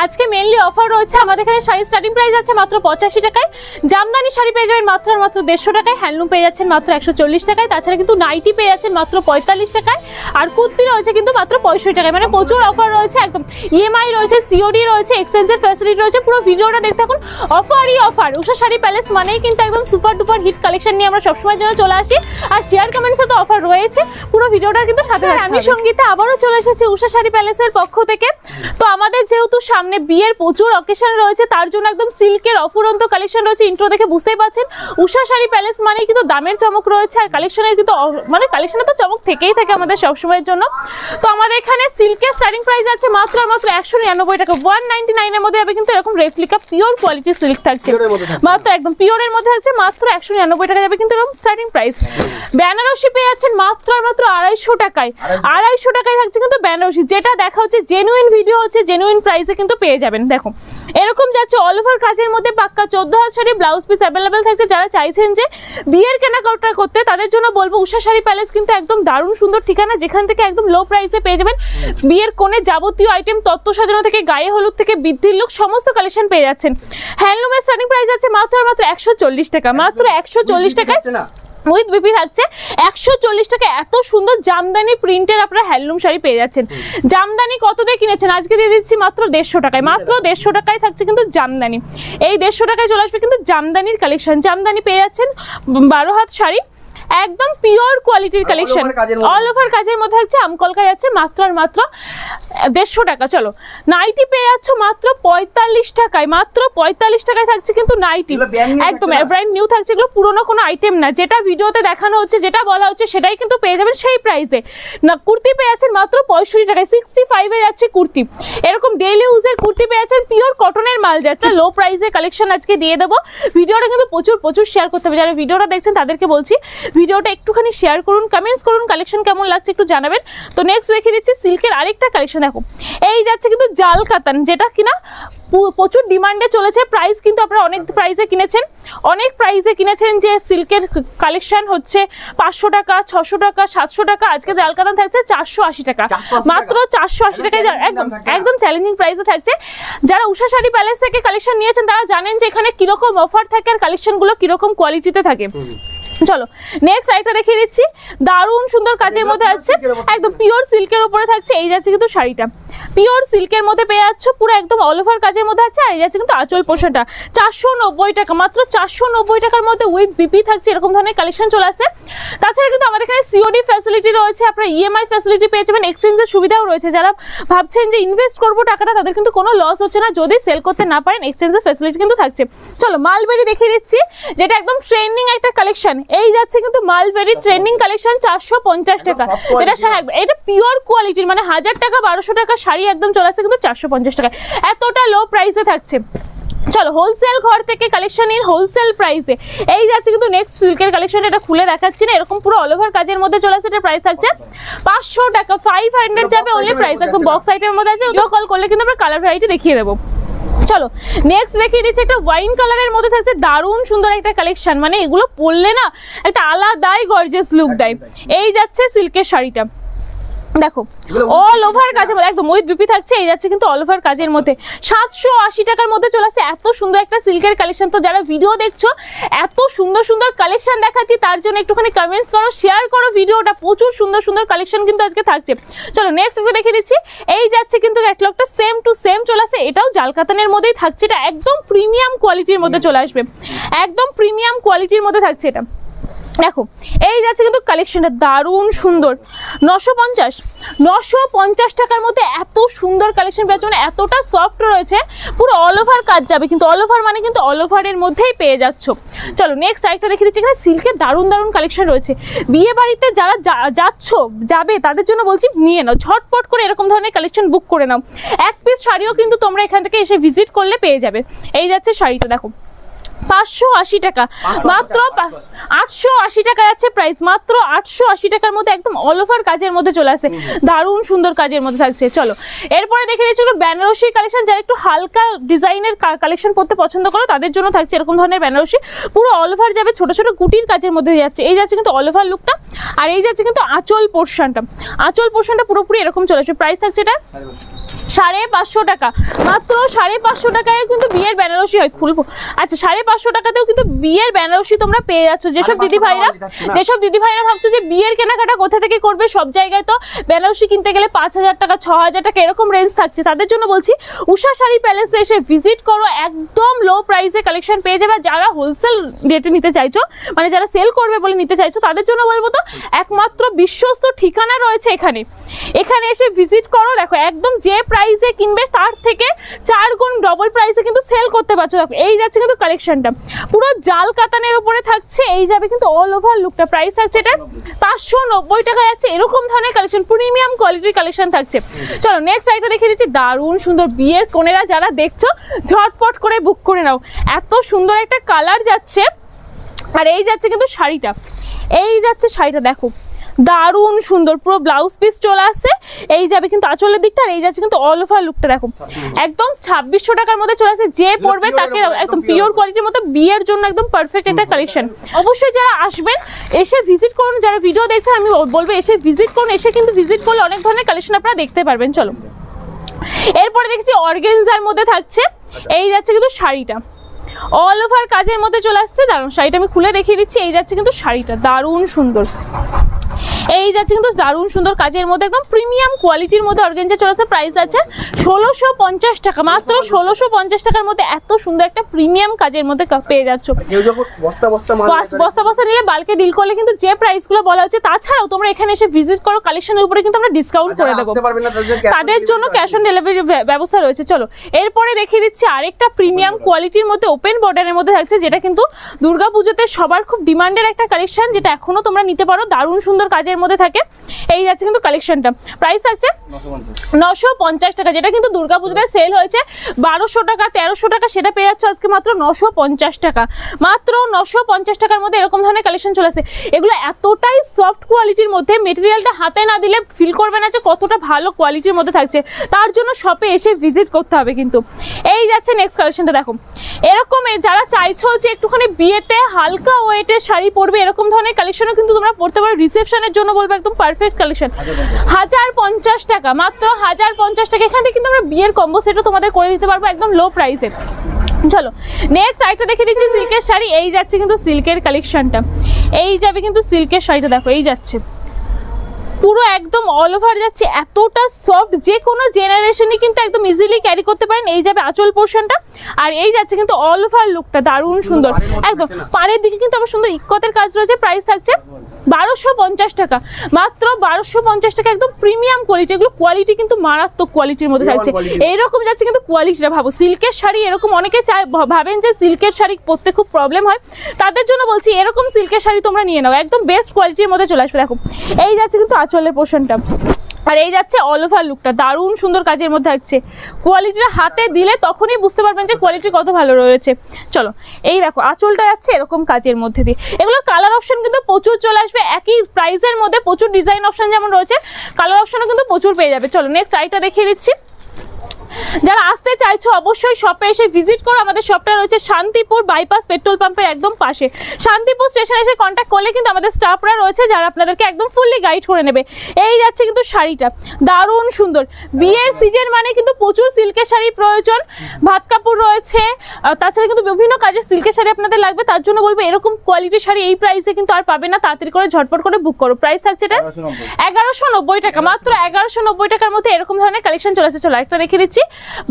আজকে mainly offer রয়েছে আমাদের এখানে শাড়ি স্টার্টিং প্রাইস আছে মাত্র 85 টাকায়, জামদানি শাড়ি পেয়ে যাবেন মাত্র 150 টাকায়, হ্যান্ডলুম পেয়ে যাচ্ছেন মাত্র 140 টাকায়, তাছাড়া কিন্তু নাইটি পেয়ে যাচ্ছেন মাত্র 45 টাকায়, আর কুর্তি রয়েছে কিন্তু মাত্র 65 টাকায়। মানে প্রচুর অফার রয়েছে, একদম ইএমআই রয়েছে, সিওডি রয়েছে, এক্সচেঞ্জের ফ্যাসিলিটি রয়েছে। পুরো ভিডিওটা দেখতে থাকুন, অফারই অফার। উষা শাড়ি প্যালেস মানেই কিন্তু একদম সুপার ডুপার হিট কালেকশন নিয়ে আমরা সবসময়ের জন্য চলে আসি, আর শেয়ার কমেন্টসে তো অফার রয়েছে। পুরো ভিডিওটা কিন্তু সাথে আমি সঙ্গীতা আবারও চলে এসেছি উষা শাড়ি প্যালেসের পক্ষ থেকে। তো আমাদের যেহেতু সামনে বিয়ের প্রচুর অকেশন রয়েছে, তার জন্য একদম সিল্কের অফুরন্ত কালেকশন রয়েছে। ইন্ট্রো দেখে বুঝতেই পারছেন উষা শাড়ি প্যালেস মানে কিন্তু দামের চমক রয়েছে, আর কালেকশনের কিন্তু মানে কালেকশনে তো চমক থেকেই থাকে আমাদের সবসময়ের জন্য। তো আমাদের এখানে সিল্কের স্টার্টিং প্রাইস আছে মাত্র 199 টাকা, 199 এর মধ্যে হবে কিন্তু এরকম রেপ্লিকা পিওর কোয়ালিটি সিল্ক থাকছে, মাত্র একদম পিওরের মধ্যে থাকছে মাত্র 199 টাকা যাবে কিন্তু এরকম স্টার্টিং প্রাইস। বেনারসি পেয়ে যাচ্ছেন মাত্র 250 টাকায়, 250 টাকায় থাকছে কিন্তু বেনারসি, যেটা দেখা হচ্ছে জেনুইন ভিডিও হচ্ছে, জেনুইন প্রাইসে কিন্তু পেয়ে যাবেন। দেখো এরকম যাচ্ছে অল ওভার কাজের মধ্যে পাক্কা 14 হাত শাড়ি, ব্লাউজ পিস অ্যাভেলেবেল থাকছে। যারা চাইছেন যে বিয়ের কেনাকাটা করতে তাদের জন্য বলবো উষা শাড়ি প্যালেস কিন্তু একদম দারুণ সুন্দর ঠিকানা, যেখান থেকে একদম লো প্রাইসে পেয়ে যাবেন বিয়ের কোণে যাবতীয় আইটেম, তত্ত্ব সাজানো থেকে গায়ে হলুদ থেকে বৃদ্ধির লুক সমস্ত কালেকশন পেয়ে যাচ্ছেন। হ্যান্ডলুমের স্টার্টিং প্রাইস আছে মাত্র 140 টাকা, মাত্র 140 টাকায় উইথ বিপি থাকছে 140 টাকা। এত সুন্দর জামদানি প্রিন্টের আপনারা হ্যান্ডলুম শাড়ি পেয়ে যাচ্ছেন। জামদানি কত দিয়ে কিনেছেন আজকে দিয়ে দিচ্ছি মাত্র 150 টাকায়, মাত্র 150 টাকায় থাকছে কিন্তু জামদানি। এই 150 টাকায় চলে আসবে কিন্তু জামদানির কালেকশন। জামদানি পেয়ে যাচ্ছেন 12 হাত শাড়ি, একদম পিওর কোয়ালিটির কালেকশন, অল ওভার কাজের মধ্যে থাকছে। আমকলকা যাচ্ছে মাত্র আর মাত্র 150 টাকা। চলো নাইটি পেয়ে যাচ্ছ মাত্র 45 টাকায়, মাত্র 45 টাকায় থাকছে কিন্তু নাইটি, একদম ব্র্যান্ড নিউ থাকছে, এগুলো পুরোনো কোনো আইটেম না, যেটা ভিডিওতে দেখানো হচ্ছে, যেটা বলা হচ্ছে সেটাই কিন্তু পেয়ে যাবেন সেই প্রাইসে না। কুর্তি পেয়ে যাচ্ছেন মাত্র 65 টাকায়, 65 এ যাচ্ছে কুর্তি, এরকম ডেইলি ইউজের কুর্তি পেয়ে যাচ্ছেন, পিওর কটনের মাল যাচ্ছে। লো প্রাইসে কালেকশন আজকে দিয়ে দেবো। ভিডিওটা কিন্তু প্রচুর শেয়ার করতে হবে, যারা ভিডিওটা দেখছেন তাদেরকে বলছি ভিডিওটা একটুখানি শেয়ার করুন, কমেন্টস করুন, কালেকশন কেমন লাগছে একটু জানাবেন। তো নেক্সট রেখে দিচ্ছি সিল্কের আরেকটা কালেকশন। দেখো এই যাচ্ছে কিন্তু জাল কাতান, যেটা কিনা প্রচুর ডিমান্ডে চলেছে। প্রাইস কিন্তু আপনারা অনেক প্রাইসে কিনেছেন, যে সিল্কের কালেকশন হচ্ছে 500 টাকা, 600 টাকা, 700 টাকা। আজকে জাল কাতান থাকছে 480 টাকা, মাত্র 480 টাকায়, একদম চ্যালেঞ্জিং প্রাইসে থাকছে। যারা উষা শাড়ি প্যালেস থেকে কালেকশন নিয়েছেন তারা জানেন যে এখানে কিরকম অফার থাকে আর কালেকশনগুলো কিরকম কোয়ালিটিতে থাকে। চলো নেক্সট আইটা দেখিয়ে দিচ্ছি, দারুণ সুন্দর কাজের মধ্যে আছে, একদম পিওর সিল্কের উপরে থাকছে। এই যাচ্ছে কিন্তু শাড়িটা পিওর সিল্কের মধ্যে পেয়ে যাচ্ছ, পুরো একদম অল ওভার কাজের মধ্যে আছে। আর এই যাচ্ছে কিন্তু আঁচল পোর্শনটা 490 টাকা, মাত্র 490 টাকার মধ্যে উইথ বিপি থাকছে, এরকম ধরনের কালেকশন চলে আসে। তাছাড়া কিন্তু আমাদের এখানে সিওডি ফ্যাসিলিটি রয়েছে, আপনারা ইএমআই ফ্যাসিলিটি পেয়ে যাবেন, এক্সচেঞ্জের সুবিধাও রয়েছে। যারা ভাবছেন যে ইনভেস্ট করবো টাকাটা, তাদের কিন্তু কোনো লস হচ্ছে না, যদি সেল করতে না পারেন এক্সচেঞ্জের ফ্যাসিলিটি কিন্তু থাকছে। চলো মালবেরি দেখিয়ে দিচ্ছি, যেটা একদম ট্রেন্ডিং একটা কালেকশন। এই যাচ্ছে কিন্তু মালবেরি ট্রেন্ডিং কালেকশন 450 টাকা, এটা পিওর কোয়ালিটির, মানে 1000 টাকা 1200 টাকা শাড়ি একদম চলে আসছে কিন্তু 450 টাকা, এতটা লো প্রাইসে থাকছে। চলো হোলসেল ঘর থেকে কালেকশন ইন হোলসেল প্রাইসে। এই যাচ্ছে কিন্তু নেক্সট সিল্কের কালেকশন, এটা খুলে দেখাচ্ছি না, এরকম পুরো অল ওভার কাজের মধ্যে চলে আসছে। এটা প্রাইস থাকছে 500 টাকা, 500 যাবে ওই প্রাইস, একদম বক্স আইটেমের মধ্যে আছে। ভিডিও কল করলে কিন্তু আমরা কালার ভ্যারাইটি দেখিয়ে দেবো। চলো নেক্সট দেখিয়ে দিচ্ছি, একটা ওয়াইন কালারের মধ্যে থাকছে দারুণ সুন্দর একটা কালেকশন, মানে এগুলো পরলে না একটা আলাদাই গর্জিয়াস লুক দেয়। এই যাচ্ছে সিল্কের শাড়িটা, দেখো অল ওভার কাজের মধ্যে একদম উইথ বিপি থাকছে। এই যাচ্ছে কিন্তু অল ওভার কাজের মধ্যে 780 টাকার মধ্যে চলে আসছে, এত সুন্দর একটা সিল্কের কালেকশন। তো যারা ভিডিও দেখছো, এত সুন্দর কালেকশন দেখাচ্ছি, তার জন্য একটুখানি কমেন্টস করো, শেয়ার করো ভিডিওটা, প্রচুর সুন্দর কালেকশন কিন্তু আজকে থাকছে। চলো নেক্সট দেখিয়ে দিচ্ছি, এই যাচ্ছে কিন্তু ক্যাটালগটা সেম টু সেম চলে আসে, এটাও জাল কাতানের মধ্যেই থাকছে, এটা একদম প্রিমিয়াম কোয়ালিটির মধ্যে চলে আসবে, একদম প্রিমিয়াম কোয়ালিটির মধ্যে থাকছে এটা। দেখো এই যাচ্ছে কিন্তু কালেকশনটা দারুণ সুন্দর, 950 টাকার মধ্যে এত সুন্দর কালেকশন পেয়ে যাচ্ছে, এতটা সফট রয়েছে, পুরো অল ওভার কাজ যাবে, কিন্তু অল ওভার মানে কিন্তু অল ওভারের মধ্যেই পেয়ে যাচ্ছ। চলো নেক্সট আরেকটা দেখে দিচ্ছি, এখানে সিল্কের দারুণ কালেকশন রয়েছে। বিয়ে বাড়িতে যারা যাবে তাদের জন্য বলছি নিয়ে নাও, ঝটপট করে এরকম ধরনের কালেকশন বুক করে নাও। এক পিস শাড়িও কিন্তু তোমরা এখান থেকে এসে ভিজিট করলে পেয়ে যাবে। এই যাচ্ছে শাড়িটা, দেখো 580 টাকা, মাত্র 880 টাকা যাচ্ছে প্রাইস, মাত্র 880 টাকার মধ্যে একদম অল ওভার কাজের মধ্যে চলে আসে, দারুণ সুন্দর কাজের মধ্যে থাকছে। চলো এরপরে দেখে দিচ্ছিল বেনারসি কালেকশন, যারা একটু হালকা ডিজাইনের কালেকশন পড়তে পছন্দ করো তাদের জন্য থাকছে এরকম ধরনের বেনারসি, পুরো অল ওভার যাবে, ছোট গুটির কাজের মধ্যে যাচ্ছে। এই যাচ্ছে কিন্তু অল ওভার লুকটা, আর এই যাচ্ছে কিন্তু আঁচল পোর্শনটা পুরোপুরি এরকম চলে আসবে। প্রাইস থাকছে এটা 550 টাকা, মাত্র 550 টাকায় কিন্তু বিয়ের বেনারসি হয়। খুলবো, আচ্ছা 550 টাকাতেও কিন্তু বিয়ের বেনারসি তোমরা পেয়ে যাচ্ছ। যেসব দিদি ভাইরা ভাবছো যে বিয়ের কেনাকাটা কোথা থেকে করবে, সব জায়গায় তো বেনারসি কিনতে গেলে 5000 টাকা 6000 টাকা এরকম রেঞ্জ থাকছে, তাদের জন্য বলছি উষা শাড়ি প্যালেসে এসে ভিজিট করো, একদম লো প্রাইসে কালেকশন পেয়ে যাবে। যারা হোলসেল রেটে নিতে চাইছো, মানে যারা সেল করবে বলে নিতে চাইছো, তাদের জন্য বলবো তো একমাত্র বিশ্বস্ত ঠিকানা রয়েছে এখানে এসে ভিজিট করো। দেখো একদম যে প্রাইসে কিনবে তার থেকে 4 গুণ ডবল প্রাইসে কিন্তু সেল করতে পারছো। দেখো এই যাচ্ছে কিন্তু কালেকশনটা পুরো জাল কাতানের উপরে থাকছে, এই যাবে কিন্তু অল ওভার লুকটা। প্রাইস থাকছে এটা 590 টাকা যাচ্ছে। এরকম ধরনের কালেকশন, প্রিমিয়াম কোয়ালিটির কালেকশন থাকছে। চলো নেক্সট আইটা দেখিয়ে দিচ্ছি, দারুণ সুন্দর। বিয়ের কোনেরা যারা দেখছো ঝটপট করে বুক করে নাও, এত সুন্দর একটা কালার যাচ্ছে। আর এই যাচ্ছে কিন্তু শাড়িটা, এই যাচ্ছে শাড়িটা, দেখো দারুণ সুন্দর, পুরো ব্লাউজ পিস চলে আসছে। এই যাবে কিন্তু আঁচলের দিকটা, আর এই যাচ্ছে কিন্তু অল ওভার লুকটা। দেখো একদম 2600 টাকার মধ্যে চলে আসছে, যে পরবে তাকে একদম পিওর কোয়ালিটির মতো বিয়ের জন্য একদম পারফেক্ট একটা কালেকশন। অবশ্যই যারা আসবেন এসে ভিজিট করুন, যারা ভিডিও দেখছেন আমি বলবো এসে ভিজিট করুন, এসে কিন্তু ভিজিট করলে অনেক ধরনের কালেকশন আপনারা দেখতে পারবেন। চলো এরপরে দেখছি অর্গানজার মধ্যে থাকছে, এই যাচ্ছে কিন্তু শাড়িটা অল ওভার কাজের মধ্যে চলে আসছে। দারুণ শাড়িটা আমি খুলে দেখিয়ে দিচ্ছি, এই যাচ্ছে কিন্তু শাড়িটা দারুণ সুন্দর, এই যাচ্ছে কিন্তু দারুণ সুন্দর কাজের মধ্যে একদম প্রিমিয়াম কোয়ালিটির মধ্যে অর্গানজা চলে আসছে। প্রাইস আছে 1650 টাকা, মাত্র 1650 টাকার মধ্যে এত সুন্দর একটা প্রিমিয়াম কাজের মধ্যে পেয়ে যাচ্ছ। বস্তা নিলে বালকে ডিল করলে কিন্তু যে প্রাইসগুলো বলা হচ্ছে, তাছাড়াও তোমরা এখানে এসে ভিজিট করো, কালেকশনের উপরে কিন্তু আমরা ডিসকাউন্ট করে দেবো, তাদের জন্য ক্যাশ অন ডেলিভারি ব্যবস্থা রয়েছে। চলো এরপরে দেখিয়ে দিচ্ছি আরেকটা প্রিমিয়াম কোয়ালিটির মধ্যে ওপেন বর্ডারের মধ্যে থাকছে, যেটা কিন্তু দুর্গাপুজোতে সবার খুব ডিমান্ডের একটা কালেকশন, যেটা এখনো তোমরা নিতে পারো। দারুণ সুন্দর কাজের মধ্যে থাকে, এই যাচ্ছে কিন্তু কালেকশনটা। প্রাইস থাকছে 950 টাকা, যেটা কিন্তু দুর্গাপুজোতে সেল হয়েছে 1200 টাকা 1300 টাকা, সেটা পেয়ে যাচ্ছে আজকে মাত্র 950 টাকা। মাত্র 950 টাকার মধ্যে এরকম ধরনের কালেকশন চলে আসে। এগুলো এতটাই সফট কোয়ালিটির মধ্যে, মেটেরিয়ালটা হাতে না দিলে ফিল করবে না যে কতটা ভালো কোয়ালিটির মধ্যে থাকছে, তার জন্য শপে এসে ভিজিট করতে হবে কিন্তু। এই যাচ্ছে নেক্সট কালেকশনটা, দেখো এরকম যারা চাইছো যে একটুখানি বিয়েতে হালকা ওয়েটের শাড়ি পরবে, এরকম ধরনের কালেকশনও কিন্তু তোমরা পরতে পারো। রিসেপশনের জন্য বলবো একদম পারফেক্ট কালেকশন। 1050 টাকা, মাত্র 1050 টাকা। এখান থেকে কিন্তু আমরা বিয়ের কম্বো সেটও তোমাদের করে দিতে পারবো একদম লো প্রাইসে। চলো নেক্সট আইটা দেখে দিচ্ছি সিল্কের শাড়ি, এই যাচ্ছে কিন্তু সিল্কের কালেকশনটা, এই যাবে কিন্তু সিল্কের শাড়িটা। দেখো এই যাচ্ছে পুরো একদম অল ওভার যাচ্ছে, এতটা সফট, যে কোনো জেনারেশনই কিন্তু একদম ইজিলি ক্যারি করতে পারেন। এই যাবে আঁচল পোর্শনটা, আর এই যাচ্ছে কিন্তু অল ওভার লুকটা দারুণ সুন্দর। একদম পাড়ের দিকে কিন্তু আবার সুন্দর ইক্কতের কাজ রয়েছে। প্রাইস থাকছে 1250 টাকা, মাত্র 1250 টাকা, একদম প্রিমিয়াম কোয়ালিটি। এগুলো কোয়ালিটি কিন্তু মারাত্মক কোয়ালিটির মধ্যে থাকছে। এইরকম যাচ্ছে কিন্তু কোয়ালিটিটা, ভাবো সিল্কের শাড়ি এরকম, অনেকে ভাবেন যে সিল্কের শাড়ি পরতে খুব প্রবলেম হয়, তাদের জন্য বলছি এরকম সিল্কের শাড়ি তোমরা নিয়ে নাও, একদম বেস্ট কোয়ালিটির মধ্যে চলে আসবে। দেখো এই যাচ্ছে কিন্তু আঁচলের পোর্শনটা, আর এই যাচ্ছে অল ওভার লুকটা, দারুণ সুন্দর কাজের মধ্যে থাকছে। কোয়ালিটিটা হাতে দিলে তখনই বুঝতে পারবেন যে কোয়ালিটি কত ভালো রয়েছে। চলো এই দেখো আঁচলটা যাচ্ছে এরকম কাজের মধ্যে দিয়ে। এগুলো কালার অপশন কিন্তু প্রচুর চলে আসবে, একই প্রাইসের মধ্যে প্রচুর ডিজাইন অপশন যেমন রয়েছে, কালার অপশনও কিন্তু প্রচুর পেয়ে যাবে। চলো নেক্সট আইটা দেখিয়ে দিচ্ছি। যারা আসতে চাইছো অবশ্যই শপে এসে ভিজিট করো। আমাদের শপটা রয়েছে শান্তিপুর বাইপাস পেট্রোল পাম্পের একদম পাশে। শান্তিপুর স্টেশনে এসে কন্ট্যাক্ট করলে কিন্তু আমাদের স্টাফরা রয়েছে, যারা আপনাদেরকে একদম ফুললি গাইড করে নেবে। এই যাচ্ছে কিন্তু শাড়িটা দারুণ সুন্দর, বিয়ের সিজন মানে কিন্তু প্রচুর সিল্কের শাড়ি প্রয়োজন, ভাত কাপড় রয়েছে, তাছাড়া কিন্তু বিভিন্ন কাজের সিল্কের শাড়ি আপনাদের লাগবে, তার জন্য বলবো এরকম কোয়ালিটির শাড়ি এই প্রাইসে কিন্তু আর পাবে না, তাড়াতাড়ি করে ঝটপট করে বুক করো। প্রাইস থাকছে এটা 1190 টাকা, মাত্র 1190 টাকার মধ্যে এরকম ধরনের কালেকশন চলে আসে। চলো একটা রেখে দিচ্ছি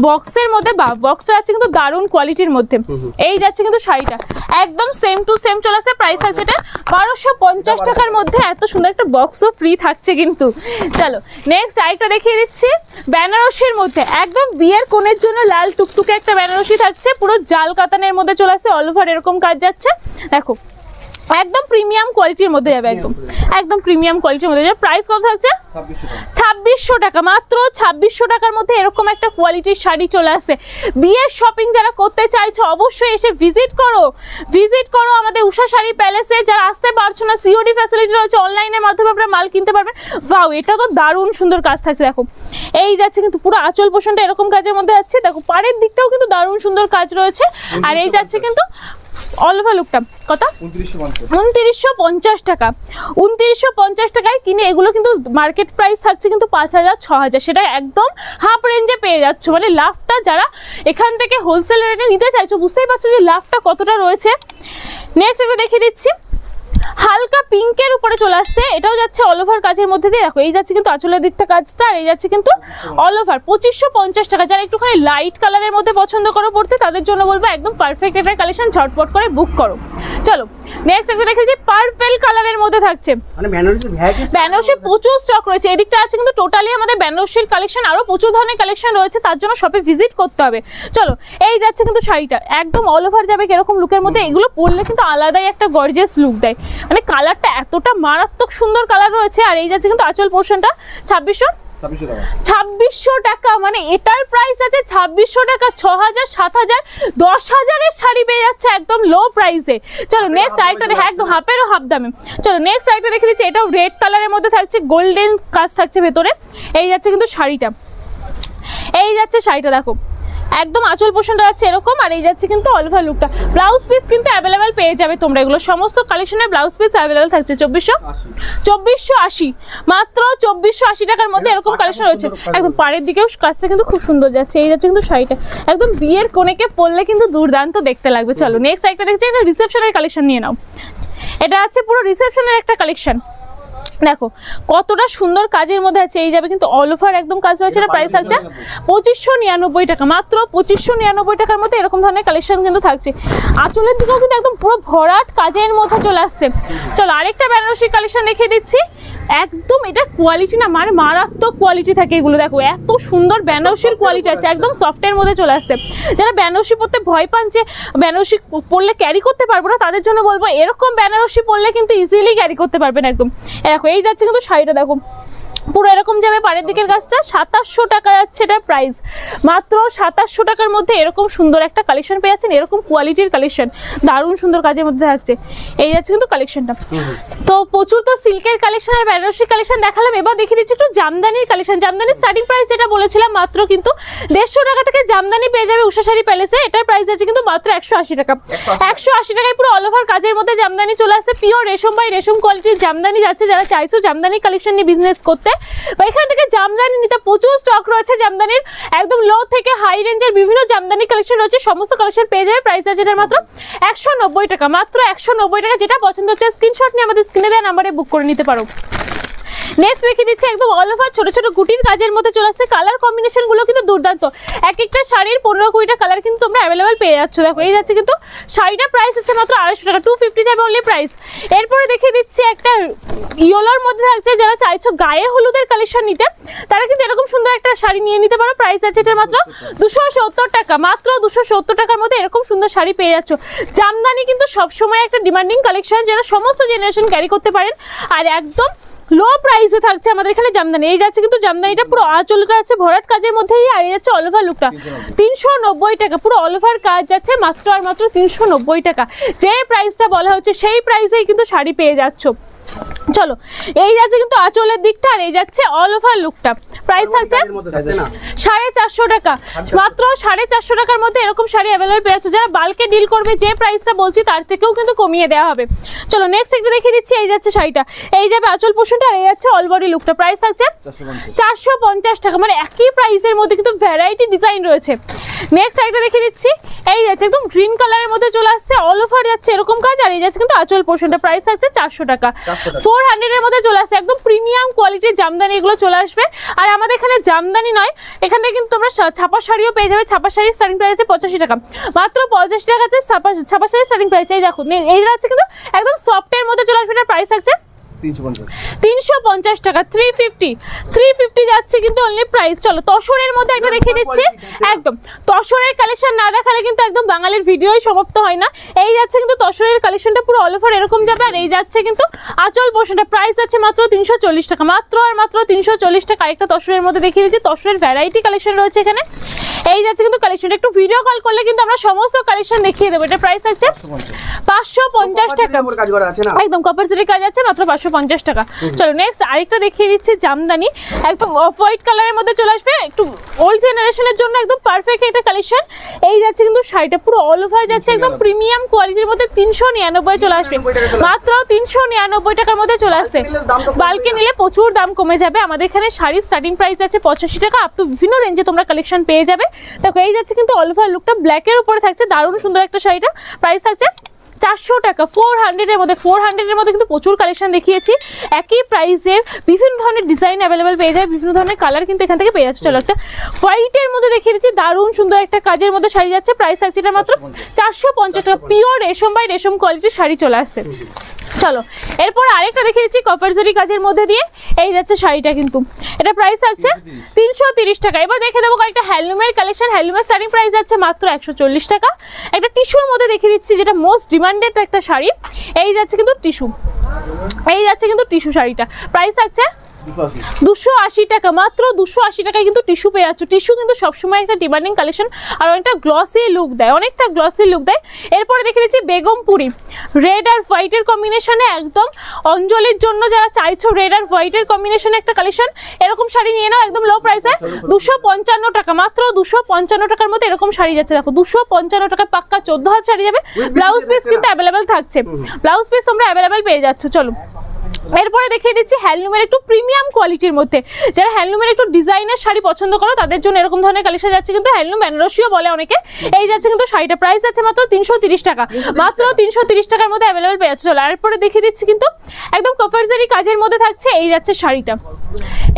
বক্সের মধ্যে, বা বক্সটা আছে কিন্তু দারুণ কোয়ালিটির মধ্যে। এই যাচ্ছে কিন্তু শাড়িটা একদম সেম টু সেম চলে আসছে। প্রাইস আছে এটা 1250 টাকার মধ্যে, এত সুন্দর একটা বক্সও ফ্রি থাকছে কিন্তু। চলো নেক্সট আরেকটা দেখিয়ে দিচ্ছি বেনারসির মধ্যে, একদম বিয়ের কোণের জন্য লাল টুকটুকে একটা বেনারসি থাকছে, পুরো জাল কাতানের মধ্যে চলে আসছে, অল ওভার এরকম কাজ যাচ্ছে। দেখো একদম প্রিমিয়াম কোয়ালিটির মধ্যে যাবে, একদম প্রিমিয়াম কোয়ালিটির মধ্যে যাবে। প্রাইস কত থাকছে 2600 টাকা, মাত্র 2600 টাকার মধ্যে এরকম একটা কোয়ালিটির শাড়ি চলে আসে। বিয়ের শপিং যারা করতে চাইছো অবশ্যই এসে ভিজিট করো আমাদের উষা শাড়ি প্যালেসে। যারা আসতে পারছো না, সিওডি ফ্যাসিলিটি রয়েছে, অনলাইনের মাধ্যমে আপনারা মাল কিনতে পারবেন। ওয়াও, এটা তো দারুণ সুন্দর কাজ থাকছে। দেখো এই যাচ্ছে কিন্তু পুরো আঁচল পোষণটা এরকম কাজের মধ্যে যাচ্ছে। দেখো পাড়ের দিকটাও কিন্তু দারুণ সুন্দর কাজ রয়েছে, আর এই যাচ্ছে কিন্তু অল ওভার লুকটা কত 2950 টাকা। 2950 টাকায় কিনে এগুলো কিন্তু মার্কেট প্রাইস থাকছে কিন্তু 5000 6000, সেটা একদম হাফ রেঞ্জে পেয়ে যাচ্ছ। মানে লাভটা যারা এখান থেকে হোলসেল রেটে নিতে চাইছো বুঝতেই পারছো যে লাভটা কতটা রয়েছে। নেক্সট একটা দেখিয়ে দিচ্ছি, হালকা পিঙ্কের উপরে চলে আসছে, এটাও যাচ্ছে অল ওভার কাজের মধ্যে দিয়ে। দেখো এই যাচ্ছে কিন্তু আঁচলের দিকটা কাজটা, আর এই যাচ্ছে কিন্তু অল ওভার 2550 টাকা। যারা একটুখানি লাইট কালারের মধ্যে পছন্দ করো পড়তে তাদের জন্য বলবো একদম পারফেক্ট একটা কালেকশন, ঝটপট করে বুক করো। চলো নেক্সট একটা দেখেছি পার্পল কালারের মধ্যে থাকছে, মানে বেনারসির প্রচুর স্টক রয়েছে। এদিকটা আছে কিন্তু টোটালি আমাদের বেনারসির কালেকশন, আরো প্রচুর ধরনের কালেকশন রয়েছে, তার জন্য শপে ভিজিট করতে হবে। চলো এই যাচ্ছে কিন্তু শাড়িটা একদম অল ওভার যাবে কিরকম লুকের মধ্যে, এগুলো পরলে কিন্তু আলাদাই একটা গর্জিয়াস লুক দেয়। মানে কালারটা এতটা মারাত্মক সুন্দর কালার রয়েছে। আর এই যাচ্ছে কিন্তু আঁচল পোর্শনটা 2600 টাকা। মানে এটার প্রাইস আছে 2600 টাকা। 6000 7000 10000 এর শাড়ি পেয়ে যাচ্ছে একদম লো প্রাইসে। চলো নেক্সট আইটেম দেখে একদম হাফেরও হাফ দামে। চলো নেক্সট আইটেম দেখে দিচ্ছি, এটাও রেড কালারের মধ্যে থাকছে, গোল্ডেন কাজ থাকছে ভেতরে। এই যাচ্ছে কিন্তু শাড়িটা, এই যাচ্ছে শাড়িটা দেখো একদম আঁচল পোর্শনটা যাচ্ছে এরকম, আর এই যাচ্ছে কিন্তু অল ওভার লুকটা। ব্লাউজ পিস কিন্তু অ্যাভেলেবেল পেয়ে যাবে তোমরা, এগুলো সমস্ত কালেকশনের ব্লাউজ পিস অ্যাভেলেবেল থাকছে 2480 মাত্র 2480 টাকার মধ্যে এরকম কালেকশন রয়েছে। একদম পাড়ের দিকেও কাজটা কিন্তু খুব সুন্দর যাচ্ছে। এই যাচ্ছে কিন্তু শাড়িটা একদম বিয়ের কোণেকে পরলে কিন্তু দুর্দান্ত দেখতে লাগবে। চলো নেক্সট একটা দেখছি, এটা রিসেপশনের কালেকশন নিয়ে নাও। এটা আছে পুরো রিসেপশনের একটা কালেকশন, দেখো কতটা সুন্দর কাজের মধ্যে আছে। এই যাবে কিন্তু অল ওভার একদম কাজ রয়েছে। এটা প্রাইস থাকছে 2599 টাকা, মাত্র 2599 টাকার মধ্যে এরকম ধরনের কালেকশন কিন্তু থাকছে। আঁচলের দিকেও কিন্তু একদম পুরো ভরাট কাজের মধ্যে চলে আসছে। চলো আরেকটা বেনারসি কালেকশন দেখিয়ে দিচ্ছি, একদম এটা কোয়ালিটি না মানে মারাত্মক কোয়ালিটি থাকে এগুলো। দেখো এত সুন্দর বেনারসির কোয়ালিটি আছে, একদম সফটের মধ্যে চলে আসছে। যারা বেনারসি পরতে ভয় পান যে বেনারসি পরলে ক্যারি করতে পারবো না, তাদের জন্য বলবো এরকম বেনারসি পরলে কিন্তু ইজিলি ক্যারি করতে পারবেন একদম। দেখো এই যাচ্ছে কিন্তু শাড়িটা দেখো পুরো এরকম যাবে, পাড়ের দিকের কাজটা 2700 টাকা যাচ্ছে এটা প্রাইস। মাত্র 2700 টাকার মধ্যে এরকম সুন্দর একটা কালেকশন পেয়ে যাচ্ছেন, এরকম কোয়ালিটির কালেকশন দারুণ সুন্দর কাজের মধ্যে থাকছে। এই যাচ্ছে কিন্তু কালেকশনটা। তো প্রচুর তো সিল্কের কালেকশন আর বেনারসি কালেকশন দেখালাম, এবার দেখিয়ে দিচ্ছি একটু জামদানির কালেকশন। জামদানির স্টার্টিং প্রাইস যেটা বলেছিলাম মাত্র কিন্তু 150 টাকা থেকে জামদানি পেয়ে যাবে উষা শাড়ি প্যালেসে। এটার প্রাইস আছে কিন্তু মাত্র 180 টাকা। 180 টাকায় পুরো অল ওভার কাজের মধ্যে জামদানি চলে আসছে, পিওর রেশম বাই রেশম কোয়ালিটির জামদানি যাচ্ছে। যারা চাইছো জামদানি কালেকশন নিয়ে বিজনেস করতে, এখান থেকে জামদানি নিতে প্রচুর স্টক রয়েছে। জামদানির একদম লো থেকে হাই রেঞ্জের বিভিন্ন জামদানি কালেকশন রয়েছে, সমস্ত কালেকশন পেয়ে যাবে। প্রাইস আছে এটার মাত্র 190 টাকা, মাত্র 190 টাকা। যেটা পছন্দ হচ্ছে স্ক্রিনশট নিয়ে আমাদের স্ক্রিনে দেওয়া নাম্বারে বুক করে নিতে পারো। নেক্সট রেখে দিচ্ছি একদম অল ওভার ছোট ছোট গুটির কাজের মধ্যে চলে আসছে। কালার কম্বিনেশন গুলো কিন্তু দুর্দান্ত, এক একটা শাড়ির 15-20টা কালার কিন্তু তোমরা অ্যাভেলেবেল পেয়ে যাচ্ছ। দেখো এই যাচ্ছে কিন্তু শাড়িটার প্রাইস হচ্ছে মাত্র 250 টাকা, 250 যাবে অনলি প্রাইস। এরপরে দেখিয়ে দিচ্ছি একটা ইয়েলোর মধ্যে থাকছে, যারা চাইছো গায়ে হলুদের কালেকশন নিতে তারা কিন্তু এরকম সুন্দর একটা শাড়ি নিয়ে নিতে পারো। প্রাইস আছে এটা মাত্র 270 টাকা, মাত্র 270 টাকার মধ্যে এরকম সুন্দর শাড়ি পেয়ে যাচ্ছ। জামদানি কিন্তু সবসময় একটা ডিমান্ডিং কালেকশন, যেটা সমস্ত জেনারেশন ক্যারি করতে পারেন, আর একদম লো প্রাইসে থাকছে আমাদের এখানে জামদানি। এই যাচ্ছে কিন্তু জামদানিটা পুরো আঁচলটা আছে ভরাট কাজের মধ্যেই, আর এই যাচ্ছে অল ওভার লুকটা 390 টাকা। পুরো অল ওভার কাজ যাচ্ছে মাত্র আর মাত্র 390 টাকা। যে প্রাইসটা বলা হচ্ছে সেই প্রাইসেই কিন্তু শাড়ি পেয়ে যাচ্ছ। চলো এই যাচ্ছে কিন্তু আঁচলের দিকটা, আর এই যাচ্ছে অল ওভার লুকটা। প্রাইস থাকছে 450 টাকা, মাত্র 450 টাকার মধ্যে এরকম শাড়ি অ্যাভেলেবল পেয়ে যাচ্ছে। যারা বাল্কে ডিল করবে যে প্রাইসটা বলছি তার থেকেও কিন্তু কমিয়ে দেওয়া হবে। চলো নেক্সট একটা দেখিয়ে দিচ্ছি, এই যাচ্ছে শাড়িটা, এই যাবে আঁচল পোর্শনটা, আর এই যাচ্ছে অল বডি লুকটা। প্রাইস থাকছে 450 টাকা, মানে একই প্রাইসের মধ্যে কিন্তু ভ্যারাইটি ডিজাইন রয়েছে। নেক্সট একটা দেখিয়ে দিচ্ছি, এই যাচ্ছে একদম গ্রিন কালারের মধ্যে চলে আসছে, অল ওভার যাচ্ছে এরকম কাজ, আর এই যাচ্ছে কিন্তু আঁচল পোর্শনটা। প্রাইস থাকছে 400 টাকা, 400 এর মধ্যে চলে আসছে। একদম প্রিমিয়াম কোয়ালিটির জামদানি এগুলো চলে আসবে। আর আমাদের এখানে জামদানি নয়, এখান থেকে কিন্তু তোমরা ছাপা শাড়িও পেয়ে যাবে। ছাপা শাড়ির স্টার্টিং প্রাইস আছে 85 টাকা, মাত্র 85 টাকা আছে ছাপা শাড়ির স্টার্টিং প্রাইস। এই দেখো এই যাচ্ছে কিন্তু একদম সফটের মধ্যে চলে আসবে। এটার প্রাইস থাকছে 350 টাকা, 350 যাচ্ছে কিন্তু অনলি প্রাইস। চলো তসরের মধ্যে একটা রেখে দিচ্ছি, একদম তসরের কালেকশন না দেখালে কিন্তু একদম বাঙালির ভিডিওই সমাপ্ত হয় না। এই যাচ্ছে কিন্তু তসরের কালেকশনটা পুরো অল ওভার এরকম যাবে, আর এই যাচ্ছে কিন্তু আঁচল পোর্শনটা। প্রাইস আছে মাত্র 340 টাকা, মাত্র আর মাত্র 340 টাকা। একটা তসরের মধ্যে দেখিয়ে দিচ্ছি, তসরের ভ্যারাইটি কালেকশন রয়েছে এখানে। এই যাচ্ছে কিন্তু কালেকশন, একটু ভিডিও কল করলে কিন্তু আমরা সমস্ত কালেকশন দেখিয়ে দেবো। এটা প্রাইস আছে 550 টাকা, একদম কপার সেটের কাজ আছে মাত্র 550 550 টাকা। চলো নেক্সট আরেকটা দেখিয়ে দিচ্ছি জামদানি, একদম অফ হোয়াইট কালারের মধ্যে চলে আসবে, একটু ওল্ড জেনারেশনের জন্য একদম পারফেক্ট একটা কালেকশন। এই যাচ্ছে কিন্তু শাড়িটা পুরো অল ওভার যাচ্ছে একদম প্রিমিয়াম কোয়ালিটির মধ্যে 399 চলে আসবে, মাত্র 399 টাকার মধ্যে চলে আসছে। বালকে নিলে প্রচুর দাম কমে যাবে। আমাদের এখানে শাড়ির স্টার্টিং প্রাইস আছে 85 টাকা, আপ টু বিভিন্ন রেঞ্জে তোমরা কালেকশন পেয়ে যাবে। দেখো এই যাচ্ছে কিন্তু অল ওভার লুকটা ব্ল্যাকের উপরে থাকছে, দারুণ সুন্দর একটা শাড়িটা। প্রাইস থাকছে 400 টাকা, 400 এর মধ্যে। 400 এর মধ্যে কিন্তু প্রচুর কালেকশন দেখিয়েছি, একই প্রাইসে বিভিন্ন ধরনের ডিজাইন অ্যাভেলেবেল পেয়ে যায়, বিভিন্ন ধরনের কালার কিন্তু এখান থেকে পেয়ে যাচ্ছে। চলো একটা হোয়াইটের মধ্যে দেখিয়ে দিচ্ছি, দারুণ সুন্দর একটা কাজের মধ্যে শাড়ি যাচ্ছে, প্রাইস থাকছে এটা মাত্র 450 টাকা। পিওর রেশম বাই রেশম কোয়ালিটির শাড়ি চলে আসছে। চলো এরপর আরেকটা দেখে দিচ্ছি কপার জরি কাজের মধ্যে দিয়ে, এই যাচ্ছে শাড়িটা কিন্তু, এটা প্রাইস থাকছে 330 টাকা। এবার দেখে দেবো কয়েকটা হ্যান্ডলুমের কালেকশন। হ্যান্ডলুমের স্টার্টিং প্রাইস যাচ্ছে মাত্র 140 টাকা। একটা টিস্যুর মধ্যে দেখে দিচ্ছি, যেটা মোস্ট ডিমান্ডেড একটা শাড়ি, এই যাচ্ছে কিন্তু টিস্যু, এই যাচ্ছে কিন্তু টিস্যু শাড়িটা, প্রাইস থাকছে 280 টাকা, মাত্র 280 টাকায় কিন্তু টিস্যু পেয়ে যাচ্ছ। টিস্যু কিন্তু সবসময় একটা ডিমান্ডিং কালেকশন, আর অনেকটা গ্লসি লুক দেয়, অনেকটা গ্লসি লুক দেয়। এরপরে দেখে দিচ্ছি বেগমপুরি, রেড আর হোয়াইটের কম্বিনেশনে, একদম অঞ্জলির জন্য যারা চাইছো রেড আর হোয়াইটের কম্বিনেশনে একটা কালেকশন, এরকম শাড়ি নিয়ে নাও একদম লো প্রাইসে, 255 টাকা, মাত্র 255 টাকার মধ্যে এরকম শাড়ি যাচ্ছে। দেখো 255 টাকায় পাক্কা 14 হাত শাড়ি যাবে। ব্লাউজ পিস কিন্তু অ্যাভেলেবেল থাকছে, ব্লাউজ পিস তোমরা অ্যাভেলেবেল পেয়ে যাচ্ছ। চলো এরপরে দেখিয়ে দিচ্ছি হ্যান্ডলুমের একটু প্রিমিয়াম কোয়ালিটির মধ্যে, যারা হ্যান্ডলুমের একটু ডিজাইনার শাড়ি পছন্দ করো তাদের জন্য এরকম ধরনের কালেকশন যাচ্ছে কিন্তু, হ্যান্ডলুম বেনারসিও বলে অনেকে। এই যাচ্ছে কিন্তু শাড়িটা, প্রাইস আছে মাত্র 330 টাকা, মাত্র 330 টাকার মধ্যে অ্যাভেলেবেল পেয়ে যাচ্ছে। চলো এরপরে দেখিয়ে দিচ্ছি কিন্তু একদম কফারজারি কাজের মধ্যে থাকছে, এই যাচ্ছে শাড়িটা।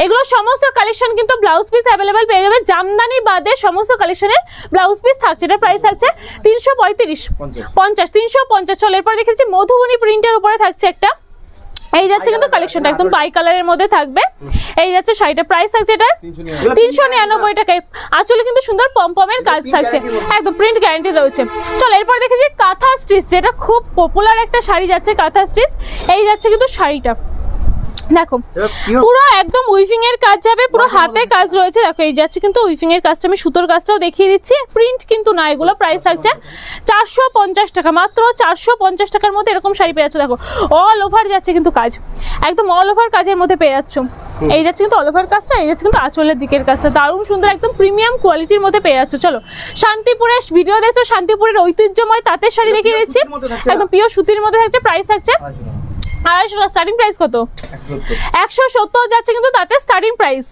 এগুলো সমস্ত কালেকশন কিন্তু ব্লাউজ পিস অ্যাভেলেবেল পেয়ে যাবে, জামদানি বাদে সমস্ত কালেকশনের ব্লাউজ পিস থাকছে। এটা প্রাইস থাকছে 350। চলো এরপরে দেখে দিচ্ছি মধুবনী প্রিন্টের উপরে থাকছে একটা, এই যাচ্ছে কিন্তু কালেকশনটা একদম বাই কালারের মধ্যে থাকবে। এই যাচ্ছে শাড়িটা, প্রাইস থাকছে এটা 399 টাকায়। আসলে কিন্তু সুন্দর পমপমের কাজ থাকছে, একদম প্রিন্ট গ্যারান্টি রয়েছে। চলো এরপর দেখেছি কাঁথা স্টিচ, যেটা খুব পপুলার একটা শাড়ি যাচ্ছে কাঁথা স্টিচ। এই যাচ্ছে কিন্তু শাড়িটা, দেখো পুরো একদম উইভিং এর কাজ যাবে, পুরো হাতে কাজ রয়েছে। দেখো এই যাচ্ছে কিন্তু উইভিং এর কাজটা, আমি সুতোর কাজটাও দেখিয়ে দিচ্ছি, প্রিন্ট কিন্তু না এগুলো। প্রাইস থাকছে 450 টাকা, মাত্র 450 টাকার মধ্যে এরকম শাড়ি পেয়ে যাচ্ছ। দেখো অল ওভার যাচ্ছে কিন্তু কাজ, একদম অল ওভার কাজের মধ্যে পেয়ে যাচ্ছ। এই যাচ্ছে কিন্তু অল ওভার কাজটা, এই যাচ্ছে কিন্তু আঁচলের দিকের কাজটা, দারুণ সুন্দর একদম প্রিমিয়াম কোয়ালিটির মধ্যে পেয়ে যাচ্ছ। চলো শান্তিপুরের ভিডিও দেখছো, শান্তিপুরের ঐতিহ্যময় তাঁতের শাড়ি দেখিয়ে দিচ্ছি, একদম পিওর সুতির মধ্যে থাকছে। প্রাইস থাকছে 250 স্টার্টিং প্রাইস কত? 170 যাচ্ছে কিন্তু তাতে স্টার্টিং প্রাইস,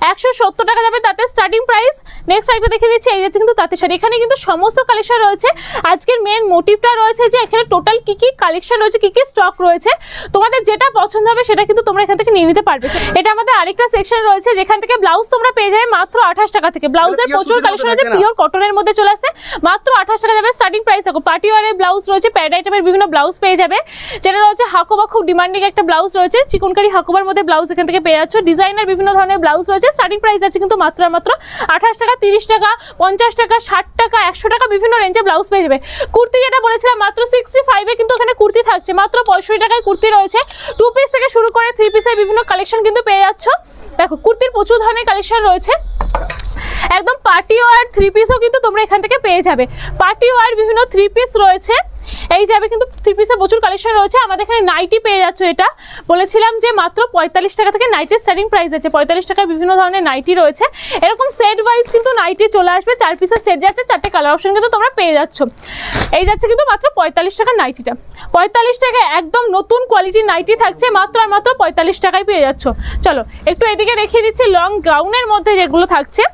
170 টাকা যাবে তাতে স্টার্টিং প্রাইস। নেক্সট আরেকটা দেখে দিচ্ছি, এই যাচ্ছে কিন্তু তাতে শাড়ি। এখানে কিন্তু সমস্ত কালেকশন রয়েছে। আজকের মেন মোটিভটা রয়েছে যে এখানে টোটাল কি কি কালেকশন রয়েছে, কি কি স্টক রয়েছে, তোমাদের যেটা পছন্দ হবে সেটা কিন্তু তোমরা এখান থেকে নিয়ে নিতে পারবে। এটা আমাদের আরেকটা সেকশন রয়েছে যেখান থেকে ব্লাউজ তোমরা পেয়ে যাবে মাত্র 28 টাকা থেকে। ব্লাউজের প্রচুর কালেকশন আছে, পিওর কটনের মধ্যে চলে আসছে, মাত্র 28 টাকা যাবে স্টার্টিং প্রাইস। দেখো পার্টি ওয়ারের ব্লাউজ রয়েছে, প্যাড আইটেমের বিভিন্ন ব্লাউজ পেয়ে যাবে, যেটা রয়েছে হাকোবা, খুব ডিমান্ডিং একটা ব্লাউজ রয়েছে, চিকনকারি হাকোবার মধ্যে ব্লাউজ এখান থেকে পেয়ে যাচ্ছ। ডিজাইনার বিভিন্ন ধরনের ব্লাউজ রয়েছে, স্টার্টিং প্রাইস আছে কিন্তু মাত্র 28 টাকা, 30 টাকা, 50 টাকা, 60 টাকা, 100 টাকা, বিভিন্ন রেঞ্জে ব্লাউজ পেয়ে যাবে। কুর্তি যেটা বলেছিলাম মাত্র 65 এ কিন্তু ওখানে কুর্তি থাকছে, মাত্র 65 টাকায় কুর্তি রয়েছে। 2 পিস থেকে শুরু করে 3 পিসের বিভিন্ন কালেকশন কিন্তু পেয়ে যাচ্ছ। দেখো কুর্তির প্রচুর ধরনের কালেকশন রয়েছে, একদম পার্টি ওয়ার 3 পিসও কিন্তু তোমরা এখান থেকে পেয়ে যাবে। পার্টি ওয়ার বিভিন্ন 3 পিস রয়েছে, এই যাবে কিন্তু 3 পিসের প্রচুর কালেকশন রয়েছে। আমাদের এখানে নাইটি পেয়ে যাচ্ছে, এটা বলেছিলাম যে মাত্র 45 টাকা থেকে নাইটির স্টার্টিং প্রাইস আছে। 45 টাকায় বিভিন্ন ধরনের নাইটি রয়েছে, এরকম সেট ওয়াইজ কিন্তু নাইটি চলে আসবে। 4 পিসের সেট যাচ্ছে, 4টে কালার অপশন কিন্তু তোমরা পেয়ে যাচ্ছ। এই যাচ্ছে কিন্তু মাত্র 45 টাকার নাইটিটা, 45 টাকায় একদম নতুন কোয়ালিটির নাইটি থাকছে, মাত্র আর মাত্র 45 টাকায় পেয়ে যাচ্ছ। চলো একটু এদিকে দেখিয়ে দিচ্ছি লং গাউনের মধ্যে যেগুলো থাকছে।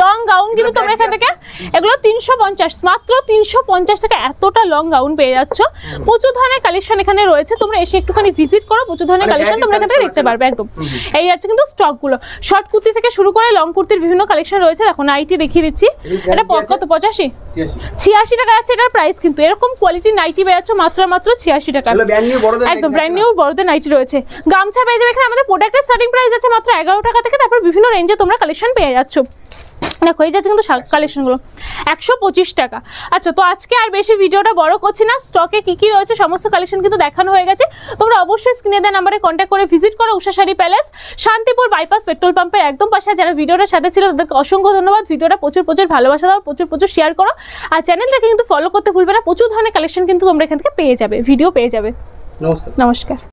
লং গাউন কিন্তু তোমরা এখান থেকে এগুলো 350, মাত্র 350 টাকা এতটা লং গাউন পেয়ে যাচ্ছ। প্রচুর ধরনের কালেকশন এখানে রয়েছে, তোমরা এসে একটুখানি ভিজিট করো, প্রচুর ধরনের কালেকশন তোমরা এখান থেকে দেখতে পারবে একদম। এই যাচ্ছে কিন্তু স্টকগুলো, শর্ট কুর্তি থেকে শুরু করে লং কুর্তির বিভিন্ন কালেকশন রয়েছে। দেখো নাইটি দেখিয়ে দিচ্ছি, এটা কত 85 টাকা আছে এটার প্রাইস কিন্তু। এরকম কোয়ালিটির নাইটি পেয়ে যাচ্ছ মাত্র 86 টাকা, একদম ব্র্যান্ড নিউ বড়দের নাইটি রয়েছে। গামছা পেয়ে যাবে এখানে। আমাদের প্রোডাক্টের স্টার্টিং প্রাইস আছে মাত্র 11 টাকা থেকে, তারপর বিভিন্ন রেঞ্জে তোমরা কালেকশন পেয়ে যাচ্ছ। দেখো এই যাচ্ছে কিন্তু কালেকশনগুলো 125 টাকা। আচ্ছা তো আজকে আর বেশি ভিডিওটা বড় করছি না, স্টকে কি কি রয়েছে সমস্ত কালেকশন কিন্তু দেখানো হয়ে গেছে। তোমরা অবশ্যই স্ক্রিনে দেওয়া নাম্বারে কন্ট্যাক্ট করে ভিজিট করো Usha sari palace, Shantipur bypass petrol পাম্পের একদম পাশে। যারা ভিডিওটার সাথে ছিল তাদেরকে অসংখ্য ধন্যবাদ। ভিডিওটা প্রচুর ভালোবাসা দাও, প্রচুর শেয়ার করো, আর চ্যানেলটাকে কিন্তু ফলো করতে ভুলবে না। প্রচুর ধরনের কালেকশন কিন্তু তোমরা এখান থেকে পেয়ে যাবে, ভিডিও পেয়ে যাবে। নমস্কার।